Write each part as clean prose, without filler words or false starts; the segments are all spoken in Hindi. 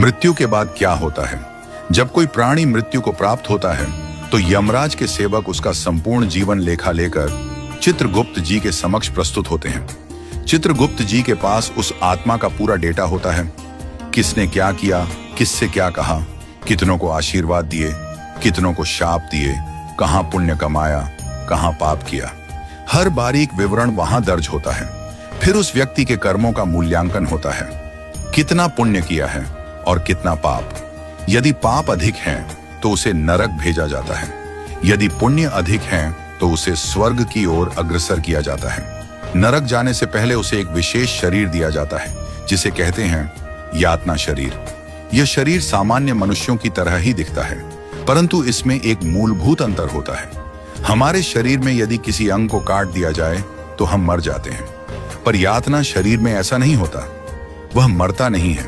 मृत्यु के बाद क्या होता है? जब कोई प्राणी मृत्यु को प्राप्त होता है तो यमराज के सेवक उसका संपूर्ण जीवन लेखा लेकर चित्रगुप्त जी के समक्ष प्रस्तुत होते हैं। चित्रगुप्त जी के पास उस आत्मा का पूरा डेटा होता है। किसने क्या किया, किससे क्या कहा, कितनों को आशीर्वाद दिए, कितनों को शाप दिए, कहां पुण्य कमाया, कहां पाप किया, हर बारीक विवरण वहां दर्ज होता है। फिर उस व्यक्ति के कर्मों का मूल्यांकन होता है, कितना पुण्य किया है और कितना पाप। यदि पाप अधिक हैं तो उसे नरक भेजा जाता है, यदि पुण्य अधिक हैं तो उसे स्वर्ग की ओर अग्रसर किया जाता है। नरक जाने से पहले उसे एक विशेष शरीर दिया जाता है जिसे कहते हैं यातना शरीर। यह शरीर सामान्य मनुष्यों की तरह ही दिखता है, परंतु इसमें एक मूलभूत अंतर होता है। हमारे शरीर में यदि किसी अंग को काट दिया जाए तो हम मर जाते हैं, पर यातना शरीर में ऐसा नहीं होता। वह मरता नहीं है,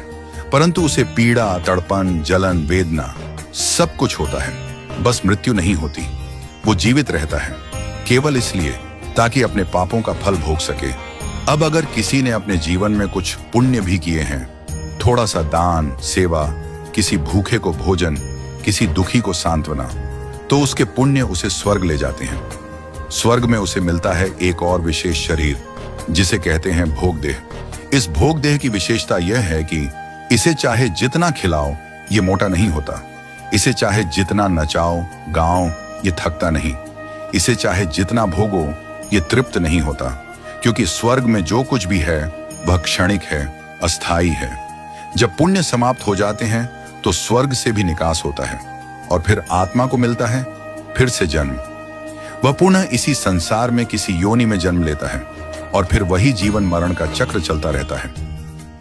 परंतु उसे पीड़ा, तड़पन, जलन, वेदना सब कुछ होता है। बस मृत्यु नहीं होती, वो जीवित रहता है, केवल इसलिए ताकि अपने पापों का फल भोग सके। अब अगर किसी ने अपने जीवन में कुछ पुण्य भी किए हैं, थोड़ा सा दान, सेवा, किसी भूखे को भोजन, किसी दुखी को सांत्वना, तो उसके पुण्य उसे स्वर्ग ले जाते हैं। स्वर्ग में उसे मिलता है एक और विशेष शरीर जिसे कहते हैं भोगदेह। इस भोगदेह की विशेषता यह है कि इसे चाहे जितना खिलाओ ये मोटा नहीं होता, इसे चाहे जितना नचाओ गाओ ये थकता नहीं, इसे चाहे जितना भोगो ये तृप्त नहीं होता, क्योंकि स्वर्ग में जो कुछ भी है वह क्षणिक है, अस्थाई है। जब पुण्य समाप्त हो जाते हैं तो स्वर्ग से भी निकास होता है और फिर आत्मा को मिलता है फिर से जन्म। वह पुनः इसी संसार में किसी योनि में जन्म लेता है और फिर वही जीवन मरण का चक्र चलता रहता है।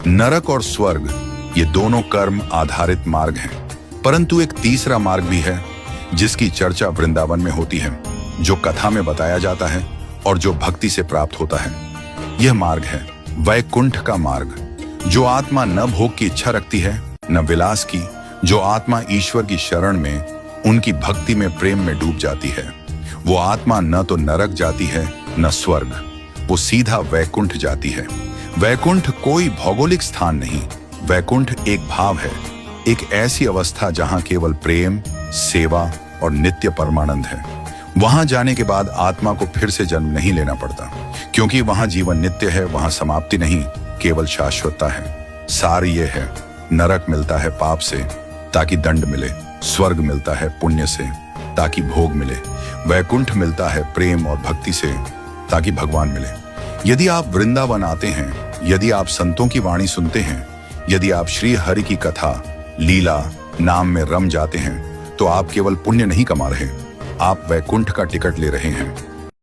नरक और स्वर्ग ये दोनों कर्म आधारित मार्ग हैं, परंतु एक तीसरा मार्ग भी है जिसकी चर्चा वृंदावन में होती है, जो कथा में बताया जाता है और जो भक्ति से प्राप्त होता है। यह मार्ग है वैकुंठ का मार्ग। जो आत्मा न भोग की इच्छा रखती है न विलास की, जो आत्मा ईश्वर की शरण में उनकी भक्ति में प्रेम में डूब जाती है, वो आत्मा न तो नरक जाती है न स्वर्ग, वो सीधा वैकुंठ जाती है। वैकुंठ कोई भौगोलिक स्थान नहीं, वैकुंठ एक भाव है, एक ऐसी अवस्था जहां केवल प्रेम, सेवा और नित्य परमानंद है। वहां जाने के बाद आत्मा को फिर से जन्म नहीं लेना पड़ता, क्योंकि वहां जीवन नित्य है, वहां समाप्ति नहीं, केवल शाश्वतता है। सार ये है, नरक मिलता है पाप से ताकि दंड मिले, स्वर्ग मिलता है पुण्य से ताकि भोग मिले, वैकुंठ मिलता है प्रेम और भक्ति से ताकि भगवान मिले। यदि आप वृंदावन आते हैं, यदि आप संतों की वाणी सुनते हैं, यदि आप श्री हरि की कथा, लीला, नाम में रम जाते हैं, तो आप केवल पुण्य नहीं कमा रहे, आप वैकुंठ का टिकट ले रहे हैं।